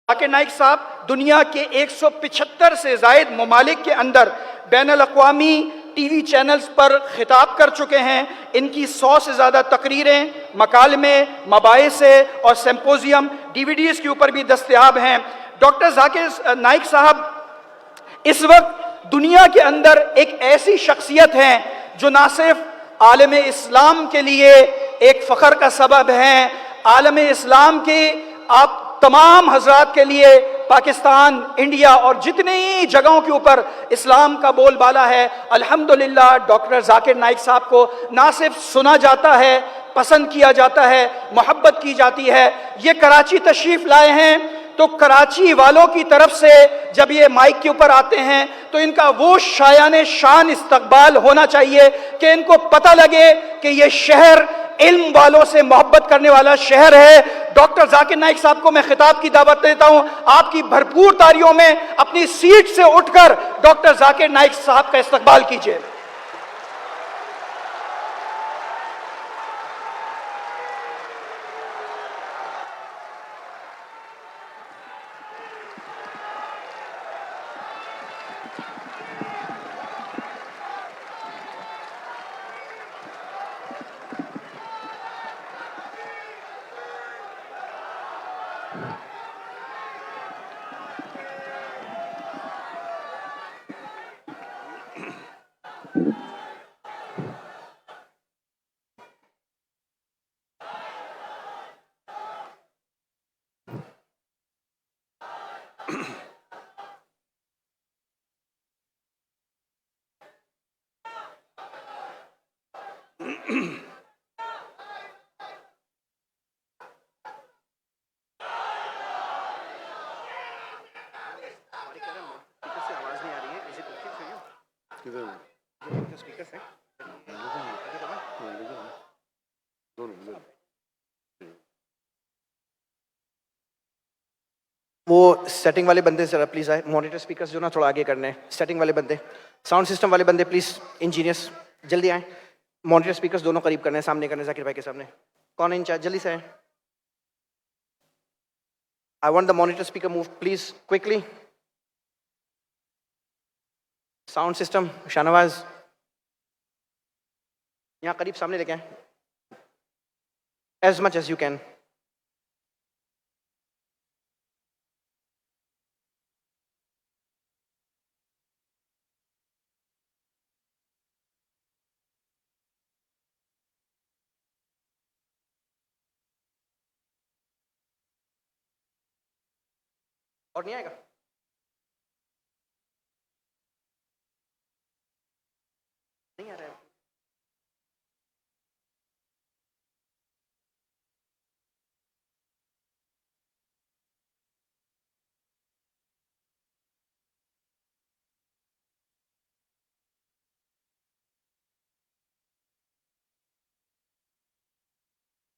जाकिर नाइक साहब दुनिया के 175 से ज़ायद ममालिक के अंदर बैनुल अक़वामी टीवी चैनल्स पर खिताब कर चुके हैं। इनकी 100 से ज़्यादा तकरीरें, मकालमे, मबाइसे और सिम्पोजियम DVDs के ऊपर भी दस्तयाब हैं। डॉक्टर जाकिर नाइक साहब इस वक्त दुनिया के अंदर एक ऐसी शख्सियत हैं जो ना सिर्फ आलम इस्लाम के लिए एक फ़ख्र का सबब हैं, आलम इस्लाम के आप तमाम हजरात के लिए पाकिस्तान, इंडिया और जितनी ही जगहों के ऊपर इस्लाम का बोलबाला है, अल्हम्दुलिल्लाह डॉक्टर जाकिर नाइक साहब को ना सिर्फ सुना जाता है, पसंद किया जाता है, मोहब्बत की जाती है। ये कराची तशरीफ लाए हैं तो कराची वालों की तरफ से जब ये माइक के ऊपर आते हैं तो इनका वो शायाने शान इस्तकबाल होना चाहिए कि इनको पता लगे कि ये शहर इल्म वालों से मोहब्बत करने वाला शहर है। डॉक्टर जाकिर नाइक साहब को मैं खिताब की दावत देता हूं, आपकी भरपूर तालियों में अपनी सीट से उठकर डॉक्टर जाकिर नाइक साहब का इस्तकबाल कीजिए। वो सेटिंग वाले बंदे जरा प्लीज आए, मॉनिटर स्पीकर्स जो ना थोड़ा आगे करने, सेटिंग वाले बंदे, साउंड सिस्टम वाले बंदे प्लीज, इंजीनियर्स जल्दी आए, मॉनिटर स्पीकर्स दोनों करीब करने, सामने करने, जाकिर भाई के सामने। कौन है इंचार्ज, जल्दी से आए। I want the monitor speaker move please quickly. Sound system, Shahnawaz यहाँ करीब सामने लेके आए, as much as you can. और नहीं आएगा? नहीं आ रहा है।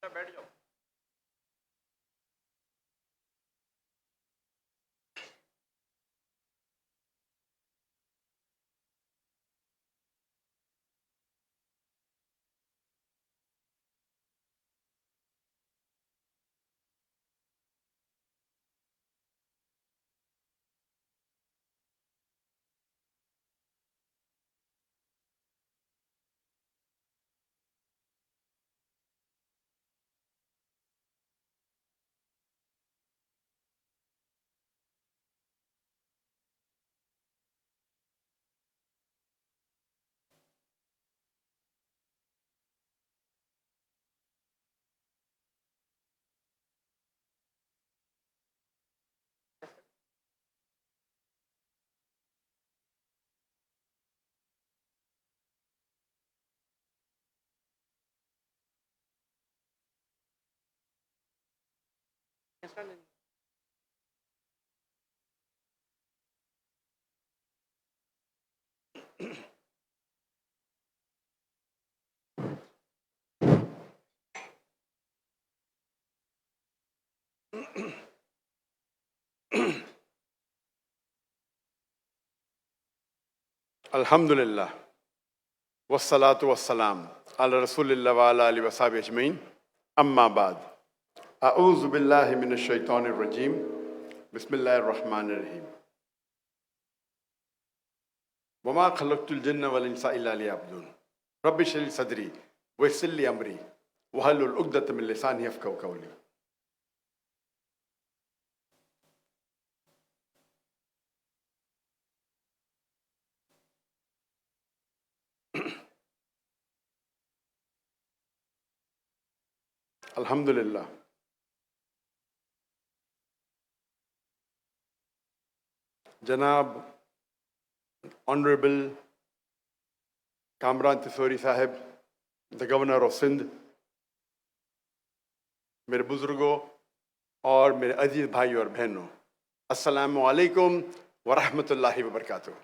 बैठ जाओ। अल्हम्दुलिल्लाह वस्सलातु वस्सलाम अला रसूलिल्लाह व अला आलिहि वसहबिहि अजमईन, अम्मा बाद। अऊज़ु बिल्लाहि मिनश शैतानिर रजीम, बिस्मिल्लाहिर्रहमानिर्रहीम। वमा खलक़तुल जिन्न वल इंसा इल्ला लियअबुदून। रब्बि इश्रह ली सदरी वयस्सिर ली अमरी वहलुल उक़दतम मिन लिसानी यफ़क़हू क़ौली। अल्हम्दुलिल्लाह, जनाब ऑनरेबल कामरान तिसोरी साहब, द गवर्नर ऑफ सिंध, मेरे बुजुर्गों और मेरे अजीज भाई और बहनों, अस्सलामु अलैकुम व रहमतुल्लाहि व बरकातुहू।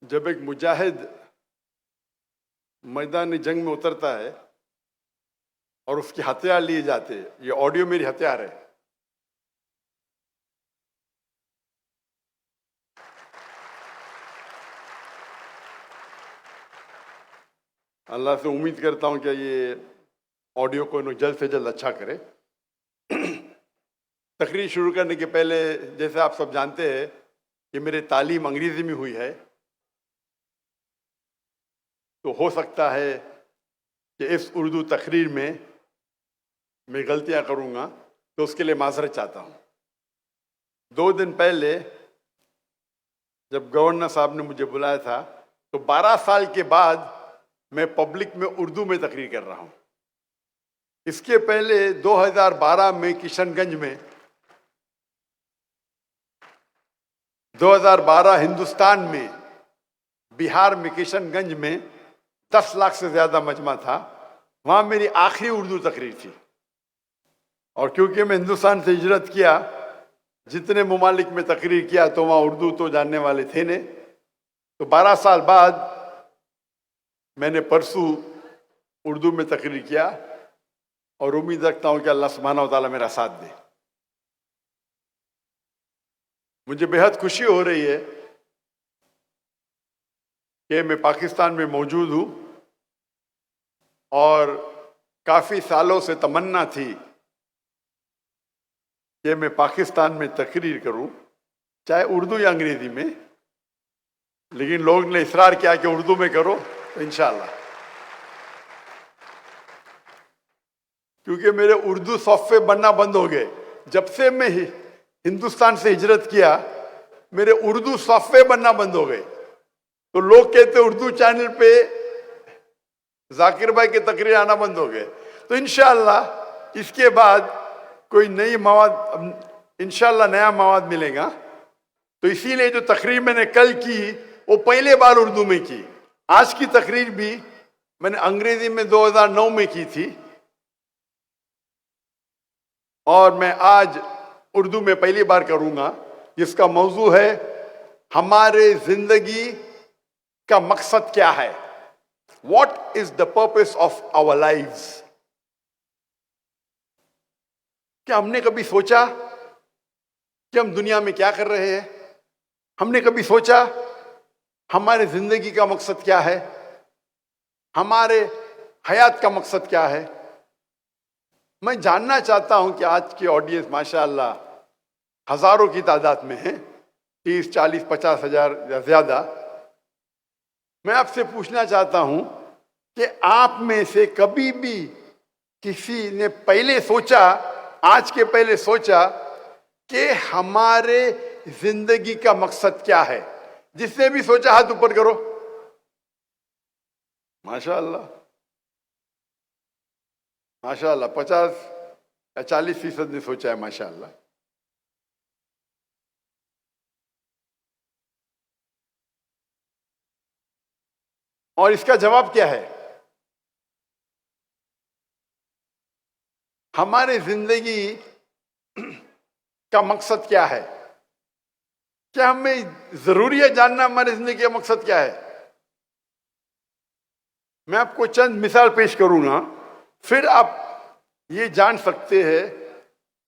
जब एक मुजाहिद मैदान जंग में उतरता है और उसके हथियार लिए जाते, ये ऑडियो मेरी हथियार है। अल्लाह से उम्मीद करता हूं कि ये ऑडियो को जल्द से जल्द अच्छा करे। तकरीर शुरू करने के पहले, जैसे आप सब जानते हैं कि मेरी तालीम अंग्रेजी में हुई है, तो हो सकता है कि इस उर्दू तकरीर में मैं गलतियां करूंगा, तो उसके लिए माजरत चाहता हूं। 2 दिन पहले जब गवर्नर साहब ने मुझे बुलाया था, तो 12 साल के बाद मैं पब्लिक में उर्दू में तकरीर कर रहा हूं। इसके पहले 2012 में किशनगंज में, 2012 हिंदुस्तान में, बिहार में किशनगंज में 10 लाख से ज्यादा मजमा था, वहां मेरी आखिरी उर्दू तकरीर थी। और क्योंकि मैं हिंदुस्तान से हिजरत किया, जितने ममालिक में तकरीर किया, तो वहाँ उर्दू तो जानने वाले थे नहीं। तो 12 साल बाद मैंने परसों उर्दू में तकरीर किया और उम्मीद रखता हूँ कि अल्लाह सुब्हानहू व तआला मेरा साथ दे। मुझे बेहद खुशी हो रही है कि मैं पाकिस्तान में मौजूद हूँ और काफ़ी सालों से तमन्ना थी कि मैं पाकिस्तान में तकरीर करूं, चाहे उर्दू या अंग्रेजी में, लेकिन लोग ने इसरार किया कि उर्दू में करो, तो इंशाअल्लाह। क्योंकि मेरे उर्दू सॉफ्टवेयर बनना बंद हो गए। जब से मैं हिंदुस्तान से हिजरत किया, मेरे उर्दू सॉफ्टवेयर बनना बंद हो गए। तो लोग कहते उर्दू चैनल पे जाकिर भाई के तकरीर आना बंद हो गए। तो इंशाअल्लाह इसके बाद कोई नई मवाद, इंशाअल्लाह नया मवाद मिलेगा। तो इसीलिए जो तकरीर मैंने कल की, वो पहले बार उर्दू में की। आज की तकरीर भी मैंने अंग्रेजी में 2009 में की थी, और मैं आज उर्दू में पहली बार करूंगा, जिसका मौजू है हमारे जिंदगी का मकसद क्या है। What is the purpose of our lives? क्या हमने कभी सोचा कि हम दुनिया में क्या कर रहे हैं? हमने कभी सोचा हमारे जिंदगी का मकसद क्या है, हमारे हयात का मकसद क्या है? मैं जानना चाहता हूं कि आज की ऑडियंस माशाअल्लाह हजारों की तादाद में है, 30, 40, 50 हजार या ज्यादा। मैं आपसे पूछना चाहता हूं कि आप में से कभी भी किसी ने पहले सोचा, आज के पहले सोचा कि हमारे जिंदगी का मकसद क्या है? जिसने भी सोचा हाथ ऊपर करो। माशाअल्लाह, माशाअल्लाह, 50 या 40% ने सोचा है, माशाअल्लाह। और इसका जवाब क्या है? हमारे जिंदगी का मकसद क्या है? क्या हमें जरूरी है जानना हमारी जिंदगी का मकसद क्या है? मैं आपको चंद मिसाल पेश करूंगा, फिर आप ये जान सकते हैं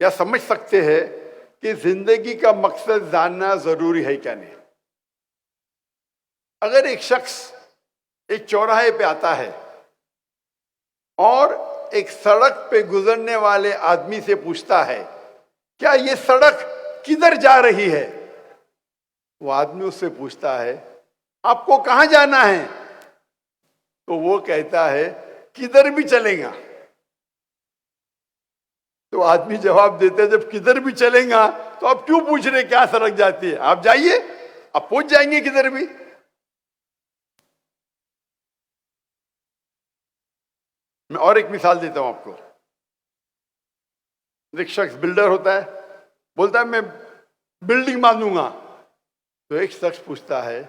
या समझ सकते हैं कि जिंदगी का मकसद जानना जरूरी है क्या नहीं। अगर एक शख्स एक चौराहे पे आता है और एक सड़क पे गुजरने वाले आदमी से पूछता है, क्या ये सड़क किधर जा रही है? वो आदमी उससे पूछता है, आपको कहां जाना है? तो वो कहता है, किधर भी चलेगा। तो आदमी जवाब देता है, जब किधर भी चलेगा तो आप क्यों पूछ रहे क्या सड़क जाती है? आप जाइए, आप पहुंच जाएंगे किधर भी। मैं और एक मिसाल देता हूं आपको। एक शख्स बिल्डर होता है, बोलता है मैं बिल्डिंग बांधूंगा। तो एक शख्स पूछता है,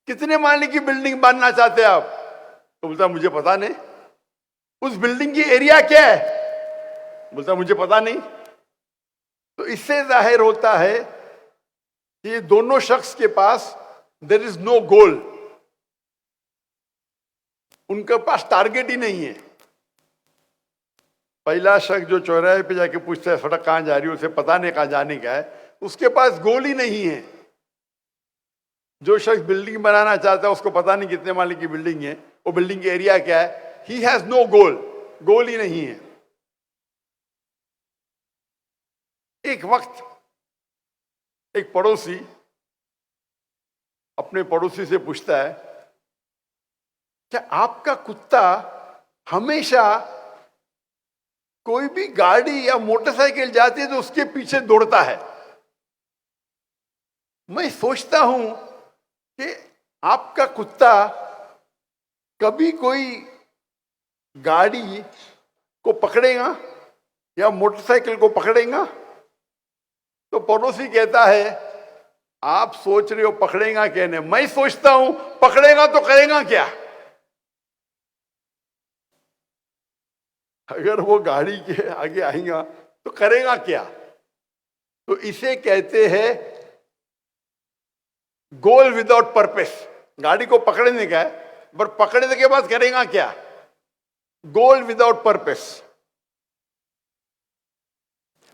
कितने माले की बिल्डिंग बांधना चाहते हैं आप? तो बोलता है मुझे पता नहीं। उस बिल्डिंग की एरिया क्या है? बोलता है मुझे पता नहीं। तो इससे जाहिर होता है कि ये दोनों शख्स के पास देयर इज नो गोल, उनके पास टारगेट ही नहीं है। पहला शख्स जो चौराहे पे जाके पूछता है सड़क कहां जा रही है, उसे पता नहीं कहां जाने का है, उसके पास गोल ही नहीं है। जो शख्स बिल्डिंग बनाना चाहता है उसको पता नहीं कितने माले की बिल्डिंग है, वो बिल्डिंग का एरिया क्या है, ही हैज नो गोल, गोल ही नहीं है। एक वक्त एक पड़ोसी अपने पड़ोसी से पूछता है, क्या आपका कुत्ता हमेशा कोई भी गाड़ी या मोटरसाइकिल जाती है तो उसके पीछे दौड़ता है? मैं सोचता हूं कि आपका कुत्ता कभी कोई गाड़ी को पकड़ेगा या मोटरसाइकिल को पकड़ेगा? तो पड़ोसी कहता है, आप सोच रहे हो पकड़ेगा क्या नहीं, मैं सोचता हूं पकड़ेगा तो करेगा क्या? अगर वो गाड़ी के आगे आएगा तो करेगा क्या? तो इसे कहते हैं गोल विदाउट पर्पस। गाड़ी को पकड़ने का है, पर पकड़ने के बाद करेगा क्या? गोल विदाउट पर्पस।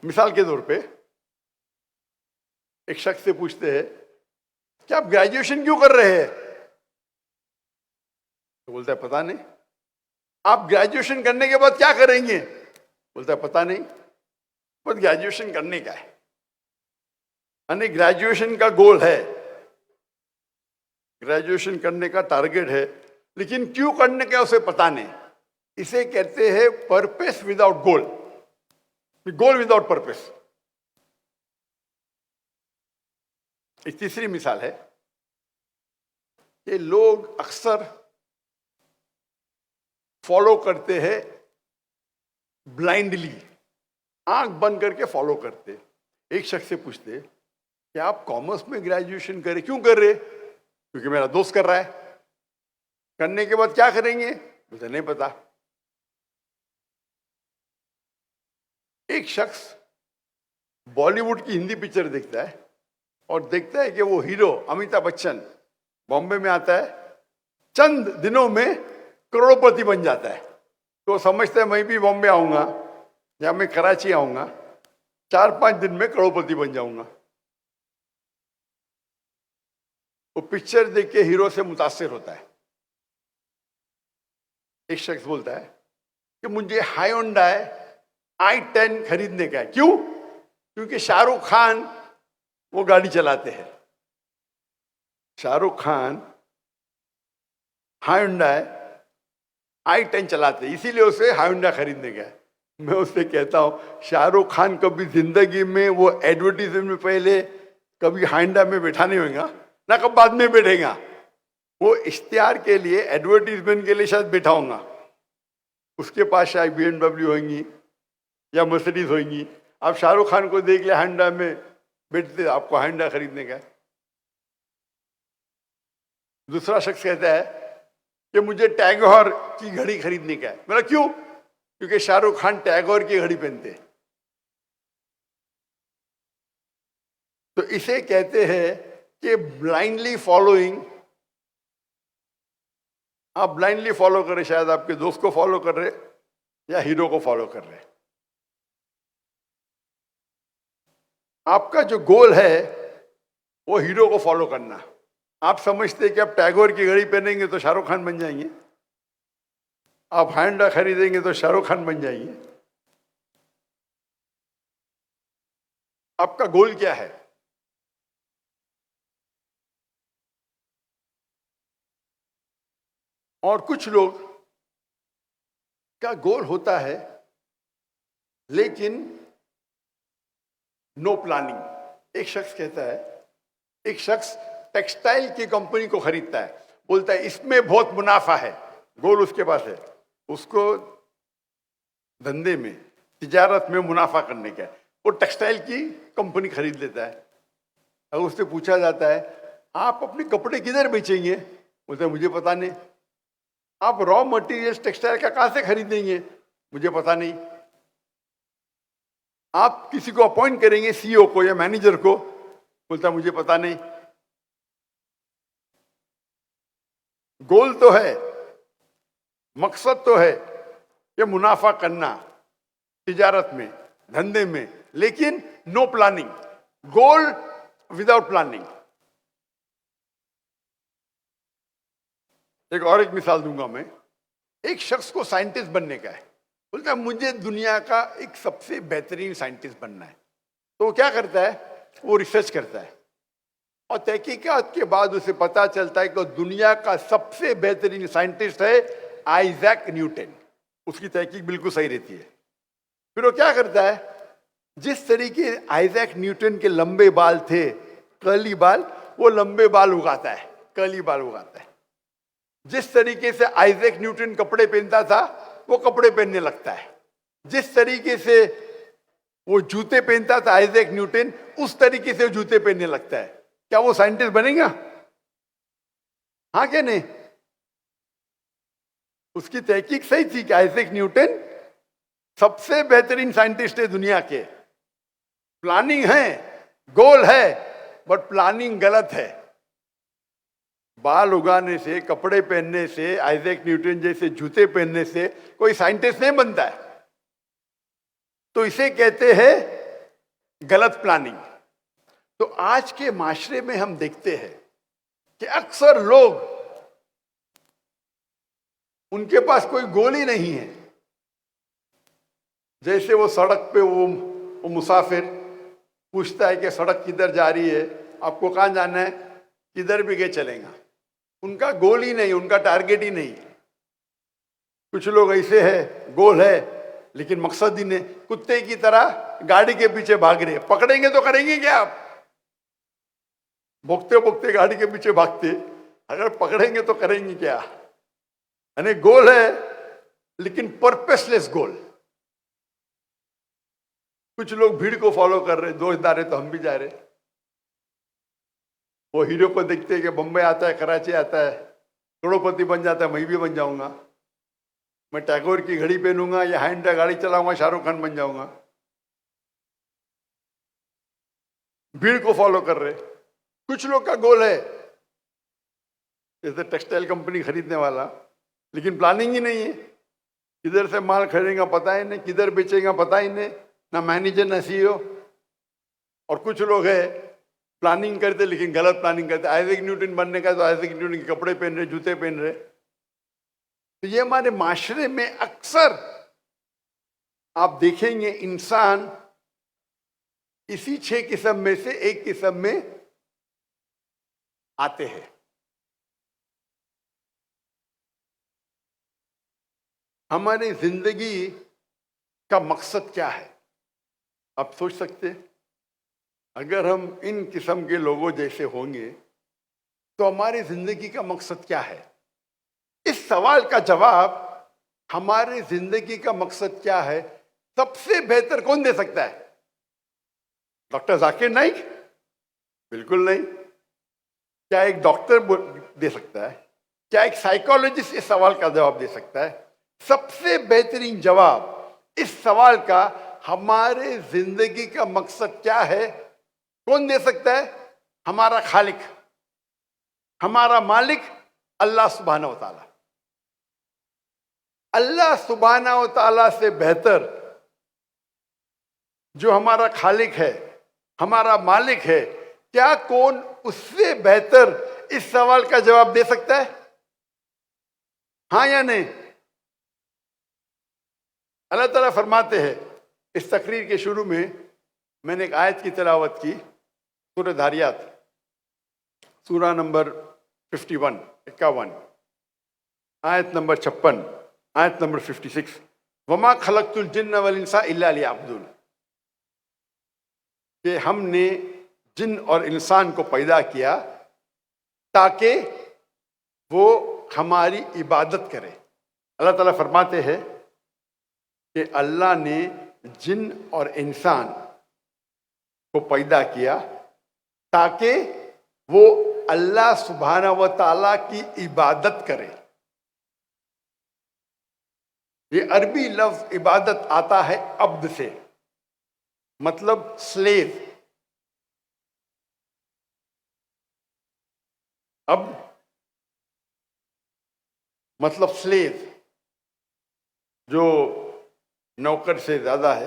मिसाल के तौर पे एक शख्स से पूछते हैं, क्या आप ग्रेजुएशन क्यों कर रहे हैं? तो बोलता है पता नहीं। आप ग्रेजुएशन करने के बाद क्या करेंगे? बोलता है पता नहीं, बस ग्रेजुएशन करने का है। यानी ग्रेजुएशन का गोल है, ग्रेजुएशन करने का टारगेट है, लेकिन क्यों करने का उसे पता नहीं। इसे कहते हैं पर्पस विदाउट गोल, गोल विदाउट पर्पस। एक तीसरी मिसाल है कि लोग अक्सर फॉलो करते हैं ब्लाइंडली, आंख बंद करके फॉलो करते। एक शख्स से पूछते कि आप कॉमर्स में ग्रेजुएशन करें, क्यों कर रहे? क्योंकि मेरा दोस्त कर रहा है। करने के बाद क्या करेंगे? मुझे नहीं पता। एक शख्स बॉलीवुड की हिंदी पिक्चर देखता है और देखता है कि वो हीरो अमिताभ बच्चन बॉम्बे में आता है, चंद दिनों में करोड़पति बन जाता है। तो समझता है मैं भी बॉम्बे आऊंगा या मैं कराची आऊंगा, 4-5 दिन में करोड़पति बन जाऊंगा। वो पिक्चर देख के हीरो से मुतासिर होता है। एक शख्स बोलता है कि मुझे हायोंडाई i10 खरीदने का है। क्यों? क्योंकि शाहरुख खान वो गाड़ी चलाते हैं। शाहरुख खान हायोंडाई i10 चलाते, इसीलिए उसे हायोंडा खरीदने का है। मैं उससे कहता हूं, शाहरुख खान कभी जिंदगी में वो एडवर्टीजमेंट में पहले कभी हायोंडा में बैठा नहीं होगा ना, कब बाद में बैठेगा। वो इश्तिहार के लिए, एडवर्टीजमेंट के लिए शायद बैठा होगा। उसके पास शायद BMW होंगी या मर्सिडीज होंगी। आप शाहरुख खान को देख ले हायोंडा में बैठते, आपको हायोंडा खरीदने का है। दूसरा शख्स कहता है कि मुझे टैगोर की घड़ी खरीदने का है। मेरा क्यों? क्योंकि शाहरुख खान टैगोर की घड़ी पहनते। तो इसे कहते हैं कि ब्लाइंडली फॉलोइंग। आप ब्लाइंडली फॉलो कर रहे, शायद आपके दोस्त को फॉलो कर रहे या हीरो को फॉलो कर रहे। आपका जो गोल है वो हीरो को फॉलो करना। आप समझते हैं कि आप टैगोर की घड़ी पहनेंगे तो शाहरुख खान बन जाएंगे। आप हांडा खरीदेंगे तो शाहरुख खान बन जाइए। आपका गोल क्या है? और कुछ लोग का गोल होता है लेकिन नो प्लानिंग। एक शख्स कहता है, एक शख्स टेक्सटाइल की कंपनी को खरीदता है, बोलता है इसमें बहुत मुनाफा है, गोल उसके पास है, उसको धंधे में, तिजारत में मुनाफा करने का है, वो टेक्सटाइल की कंपनी खरीद लेता है। अगर उससे पूछा जाता है आप अपने कपड़े किधर बेचेंगे, बोलते हैं मुझे पता नहीं। आप रॉ मटेरियल्स टेक्सटाइल का कहां से खरीदेंगे, मुझे पता नहीं। आप किसी को अपॉइंट करेंगे, सीईओ को या मैनेजर को, बोलता मुझे पता नहीं। गोल तो है, मकसद तो है कि मुनाफा करना तिजारत में, धंधे में, लेकिन नो प्लानिंग, गोल विदाउट प्लानिंग। एक मिसाल दूंगा मैं। एक शख्स को साइंटिस्ट बनने का है, बोलता है मुझे दुनिया का एक सबसे बेहतरीन साइंटिस्ट बनना है। तो वो क्या करता है, वो रिसर्च करता है और तहकीकात के बाद उसे पता चलता है कि दुनिया का सबसे बेहतरीन साइंटिस्ट है आइजैक न्यूटन। उसकी तहकीक बिल्कुल सही रहती है। फिर वो क्या करता है, जिस तरीके आइजैक न्यूटन के लंबे बाल थे, कर्ली बाल, वो लंबे बाल उगाता है, कर्ली बाल उगाता है। जिस तरीके से आइजैक न्यूटन कपड़े पहनता था, वो कपड़े पहनने लगता है। जिस तरीके से वो जूते पहनता था आइजैक न्यूटन, उस तरीके से वो जूते पहनने लगता है। क्या वो साइंटिस्ट बनेगा? हाँ क्या नहीं? उसकी तहकीक सही थी कि आइजैक न्यूटन सबसे बेहतरीन साइंटिस्ट है दुनिया के। प्लानिंग है, गोल है, बट प्लानिंग गलत है। बाल उगाने से, कपड़े पहनने से, आइजैक न्यूटन जैसे जूते पहनने से कोई साइंटिस्ट नहीं बनता है। तो इसे कहते हैं गलत प्लानिंग। तो आज के माशरे में हम देखते हैं कि अक्सर लोग, उनके पास कोई गोल ही नहीं है। जैसे वो सड़क पे वो मुसाफिर पूछता है कि सड़क किधर जा रही है, आपको कहाँ जाना है, किधर भी गए चलेगा। उनका गोल ही नहीं, उनका टारगेट ही नहीं। कुछ लोग ऐसे हैं, गोल है लेकिन मकसद ही नहीं, कुत्ते की तरह गाड़ी के पीछे भाग रहे हैं। पकड़ेंगे तो करेंगे क्या आप? भोगते भोगते गाड़ी के पीछे भागते, अगर पकड़ेंगे तो करेंगे क्या? यानी गोल है लेकिन पर्पसलेस गोल। कुछ लोग भीड़ को फॉलो कर रहे, दोस्त जा रहे तो हम भी जा रहे। वो हीरो को देखते हैं कि बम्बई आता है, कराची आता है, करोड़पति बन जाता है, मैं भी बन जाऊंगा। मैं टैगोर की घड़ी पहनूंगा या हांडा गाड़ी चलाऊंगा, शाहरुख खान बन जाऊंगा। भीड़ को फॉलो कर रहे। कुछ लोग का गोल है जैसे टेक्सटाइल कंपनी खरीदने वाला, लेकिन प्लानिंग ही नहीं है। किधर से माल खरीदेगा पता ही नहीं, किधर बेचेगा पता ही नहीं, ना मैनेजर ना सीईओ। और कुछ लोग है प्लानिंग करते लेकिन गलत प्लानिंग करते। आइजैक न्यूटन बनने का तो आइजैक न्यूटन के कपड़े पहन रहे, जूते पहन रहे। तो ये हमारे माशरे में अक्सर आप देखेंगे इंसान इसी 6 किस्म में से एक किस्म में आते हैं। हमारी जिंदगी का मकसद क्या है? आप सोच सकते हैं, अगर हम इन किस्म के लोगों जैसे होंगे तो हमारी जिंदगी का मकसद क्या है? इस सवाल का जवाब, हमारी जिंदगी का मकसद क्या है, सबसे बेहतर कौन दे सकता है? डॉक्टर जाकिर नाइक? बिल्कुल नहीं। क्या एक डॉक्टर दे सकता है? क्या एक साइकोलॉजिस्ट इस सवाल का जवाब दे सकता है? सबसे बेहतरीन जवाब इस सवाल का, हमारे जिंदगी का मकसद क्या है, कौन दे सकता है? हमारा खालिक, हमारा मालिक अल्लाह सुब्हानहू व तआला। अल्लाह सुब्हानहू व तआला से बेहतर जो हमारा खालिक है, हमारा मालिक है, क्या कौन उससे बेहतर इस सवाल का जवाब दे सकता है? हाँ या नहीं? अल्लाह ताला फरमाते हैं, इस तकरीर के शुरू में मैंने एक आयत की तिलावत की, सूरह धारियात, सूरा नंबर 51, आयत नंबर 56, आयत नंबर 56, वमा खलक़तुल जिन्न वल इंसा इल्ला लियअब्दुन, कि हमने जिन और इंसान को पैदा किया ताकि वो हमारी इबादत करे। अल्लाह ताला फरमाते हैं कि अल्लाह ने जिन और इंसान को पैदा किया ताकि वो अल्लाह सुब्हाना व ताला की इबादत करे। ये अरबी लफ्ज इबादत आता है अब्द से, मतलब स्लेव। अब मतलब स्लेव, जो नौकर से ज्यादा है।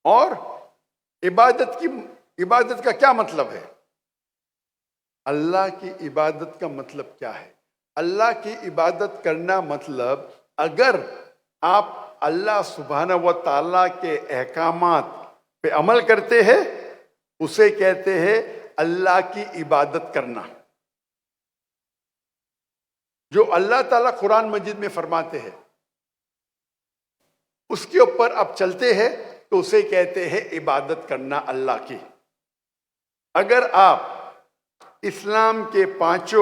और इबादत का क्या मतलब है? अल्लाह की इबादत का मतलब क्या है? अल्लाह की इबादत करना मतलब, अगर आप अल्लाह सुब्हाना व ताला के अहकामात पे अमल करते हैं, उसे कहते हैं अल्लाह की इबादत करना। जो अल्लाह ताला कुरान मजीद में फरमाते हैं उसके ऊपर आप चलते हैं तो उसे कहते हैं इबादत करना अल्लाह की। अगर आप इस्लाम के 5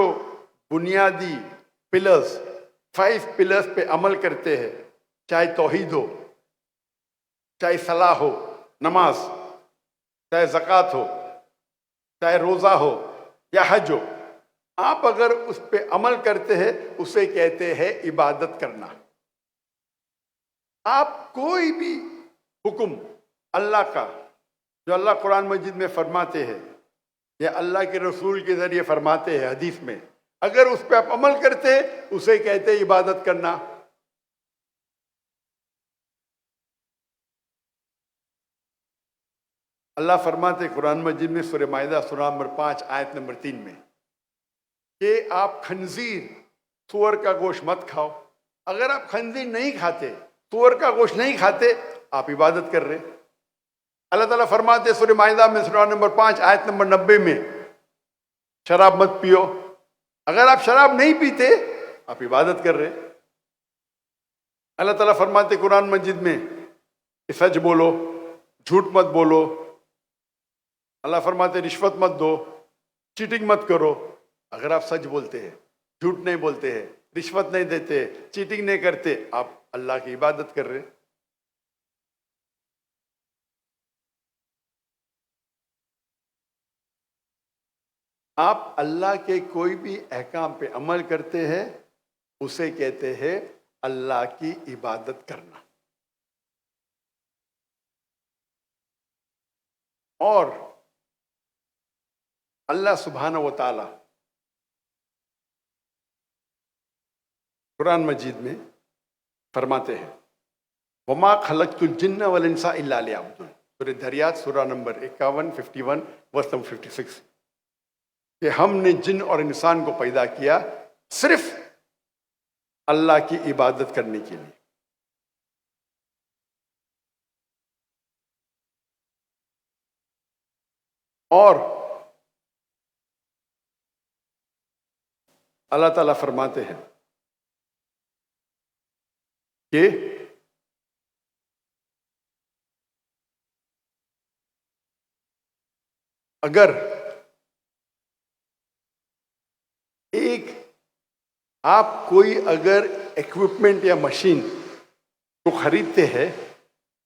बुनियादी पिलर्स, 5 पिलर्स पे अमल करते हैं, चाहे तौहीद हो, चाहे सलाह हो, नमाज, चाहे ज़कात हो, चाहे रोज़ा हो या हज हो, आप अगर उस पे अमल करते हैं उसे कहते हैं इबादत करना। आप कोई भी हुक्म अल्लाह का, जो अल्लाह कुरान मजीद में फरमाते हैं या अल्लाह के रसूल के जरिए फरमाते हैं हदीस में, अगर उस पर आप अमल करते हैं उसे कहते हैं इबादत करना। अल्लाह फरमाते कुरान मजीद में सूरह माइदा सूरा नंबर 5 आयत नंबर 3 में कि आप खंजीर, सूअर का गोश्त मत खाओ। अगर आप खंजीर नहीं खाते, सूअर का गोश्त नहीं खाते, आप इबादत कर रहे। अल्लाह ताला फरमाते सूरह माइदा में सूरा नंबर 5 आयत नंबर 90 में, शराब मत पियो। अगर आप शराब नहीं पीते, आप इबादत कर रहे। अल्लाह ताला फरमाते कुरान मजीद में कि सच बोलो, झूठ मत बोलो। अल्लाह फरमाते रिश्वत मत दो, चीटिंग मत करो। अगर आप सच बोलते हैं, झूठ नहीं बोलते हैं, रिश्वत नहीं देते, चीटिंग नहीं करते, आप अल्लाह की इबादत कर रहे। आप अल्लाह के कोई भी अहकाम पे अमल करते हैं उसे कहते हैं अल्लाह की इबादत करना। और अल्लाह सुब्हाना व ताला कुरान मजीद में फरमाते हैं वमा खलक़तुल जिन्न वल इंसा इल्ला लियअब्दुन, सूरह धारियात सूरा नंबर 51, 51 वर्स नंबर 56, कि हमने जिन और इंसान को पैदा किया सिर्फ अल्लाह की इबादत करने के लिए। और अल्लाह ताला फरमाते हैं कि अगर आप कोई अगर इक्विपमेंट या मशीन को खरीदते हैं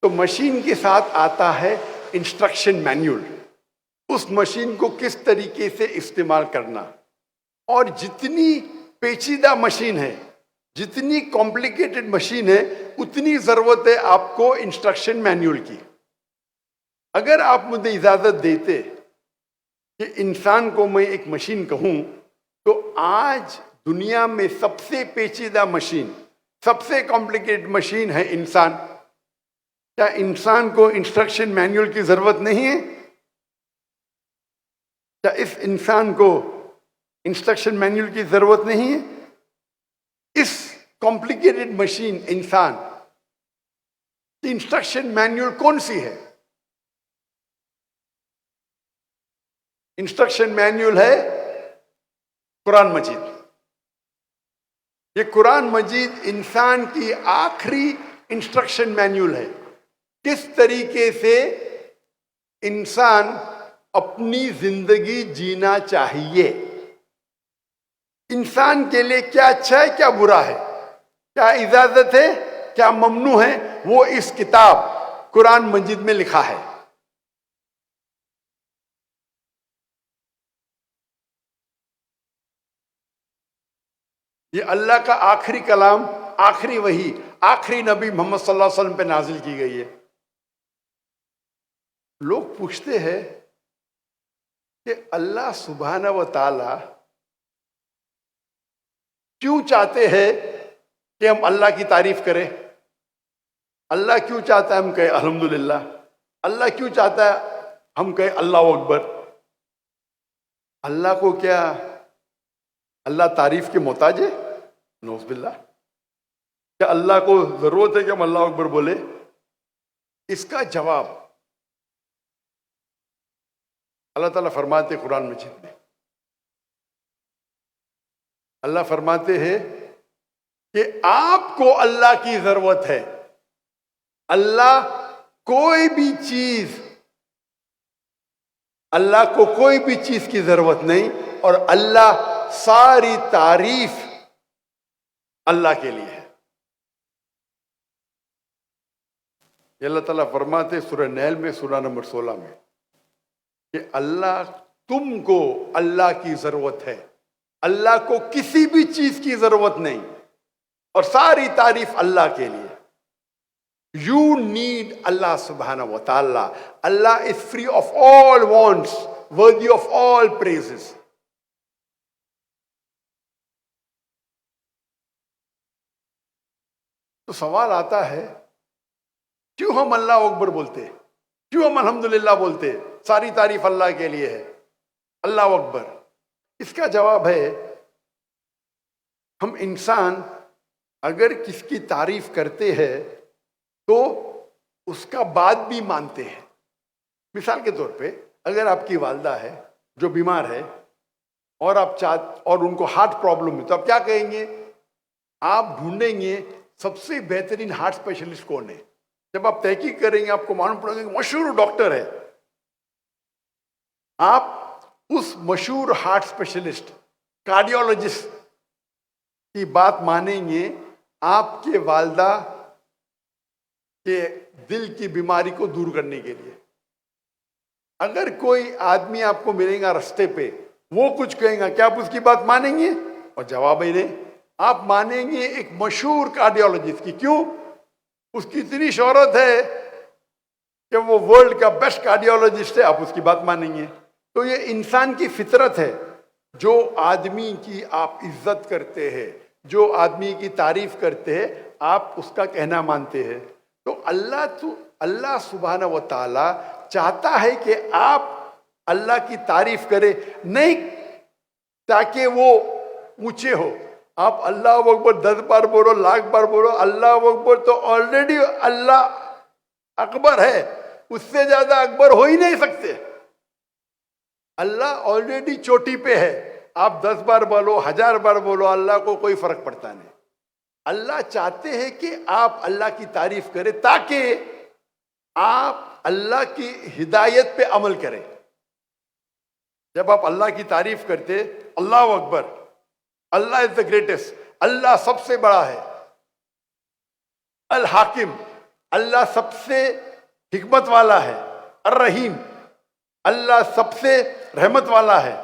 तो मशीन के साथ आता है इंस्ट्रक्शन मैन्युअल, उस मशीन को किस तरीके से इस्तेमाल करना। और जितनी पेचीदा मशीन है, जितनी कॉम्प्लिकेटेड मशीन है, उतनी ज़रूरत है आपको इंस्ट्रक्शन मैन्युअल की। अगर आप मुझे इजाज़त देते कि इंसान को मैं एक मशीन कहूँ, तो आज दुनिया में सबसे पेचीदा मशीन, सबसे कॉम्प्लिकेटेड मशीन है इंसान। क्या इंसान को इंस्ट्रक्शन मैन्युअल की ज़रूरत नहीं है? क्या इस इंसान को इंस्ट्रक्शन मैन्युअल की ज़रूरत नहीं है? इस कॉम्प्लिकेटेड मशीन इंसान की इंस्ट्रक्शन मैन्युअल कौन सी है? इंस्ट्रक्शन मैन्युअल है कुरान मजीद। ये कुरान मजीद इंसान की आखिरी इंस्ट्रक्शन मैन्युअल है, किस तरीके से इंसान अपनी जिंदगी जीना चाहिए, इंसान के लिए क्या अच्छा है क्या बुरा है, क्या इजाजत है क्या ममनू है, वो इस किताब कुरान मजीद में लिखा है। ये अल्लाह का आखिरी कलाम, आखिरी वही, आखिरी नबी मोहम्मद सल्लल्लाहु अलैहि वसल्लम पे नाजिल की गई है। लोग पूछते हैं कि अल्लाह सुब्हाना व ताला क्यों चाहते हैं कि हम अल्लाह की तारीफ करें? अल्लाह क्यों चाहता है हम कहें अल्हम्दुलिल्लाह? अल्लाह क्यों चाहता है हम कहें अल्लाह अकबर? अल्लाह को क्या अल्लाह तारीफ के मोहताज है? नौज़ बिल्लाह। क्या अल्लाह को जरूरत है कि हम अल्लाह अकबर बोले? इसका जवाब अल्लाह ताला फरमाते कुरान मजीद में, अल्लाह फरमाते हैं कि आपको अल्लाह की जरूरत है। अल्लाह कोई भी चीज, अल्लाह को कोई भी चीज की जरूरत नहीं, और अल्लाह सारी तारीफ अल्लाह के लिए है। ये अल्लाह ताला फरमाते सूरह नहल में, सूरह नंबर 16 में, कि अल्लाह तुमको अल्लाह की जरूरत है, अल्लाह को किसी भी चीज की जरूरत नहीं, और सारी तारीफ अल्लाह के लिए। यू नीड अल्लाह सुब्हाना व ताला। Allah is free of all wants, worthy of all praises. तो सवाल आता है, क्यों हम अल्लाह अकबर बोलते हैं, क्यों हम अल्हम्दुलिल्लाह बोलते हैं? सारी तारीफ अल्लाह के लिए है, अल्लाह अकबर। इसका जवाब है, हम इंसान अगर किसकी तारीफ करते हैं तो उसका बात भी मानते हैं। मिसाल के तौर पे, अगर आपकी वालदा है जो बीमार है और उनको हार्ट प्रॉब्लम है, तो आप क्या कहेंगे? आप ढूंढेंगे सबसे बेहतरीन हार्ट स्पेशलिस्ट कौन है। जब आप तहकीक करेंगे आपको मालूम पड़ेगा कि मशहूर डॉक्टर है। आप उस मशहूर हार्ट स्पेशलिस्ट, कार्डियोलॉजिस्ट की बात मानेंगे आपके वालदा के दिल की बीमारी को दूर करने के लिए। अगर कोई आदमी आपको मिलेगा रास्ते पे, वो कुछ कहेगा, क्या आप उसकी बात मानेंगे? और जवाब ही नहीं। आप मानेंगे एक मशहूर कार्डियोलॉजिस्ट की। क्यों? उसकी इतनी शोहरत है कि वो वर्ल्ड का बेस्ट कार्डियोलॉजिस्ट है, आप उसकी बात मानेंगे। तो ये इंसान की फितरत है। जो आदमी की आप इज्जत करते हैं, जो आदमी की तारीफ करते हैं, आप उसका कहना मानते हैं। तो अल्लाह सुब्हाना व ताला चाहता है कि आप अल्लाह की तारीफ करें, नहीं ताकि वो ऊंचे हो। आप अल्लाह अकबर 10 बार बोलो, लाख बार बोलो, अल्लाह अकबर तो ऑलरेडी अल्लाह अकबर है, उससे ज्यादा अकबर हो ही नहीं सकते। अल्लाह ऑलरेडी चोटी पे है। आप 10 बार बोलो, 1000 बार बोलो, अल्लाह को कोई फर्क पड़ता नहीं। अल्लाह चाहते हैं कि आप अल्लाह की तारीफ करें ताकि आप अल्लाह की हिदायत पे अमल करें। जब आप अल्लाह की तारीफ करते, अल्लाह अकबर, अल्लाह इज द ग्रेटेस्ट, अल्लाह सबसे बड़ा है, अल हाकिम, अल्लाह सबसे हिकमत वाला है, अर रहीम, अल्लाह सबसे रहमत वाला है,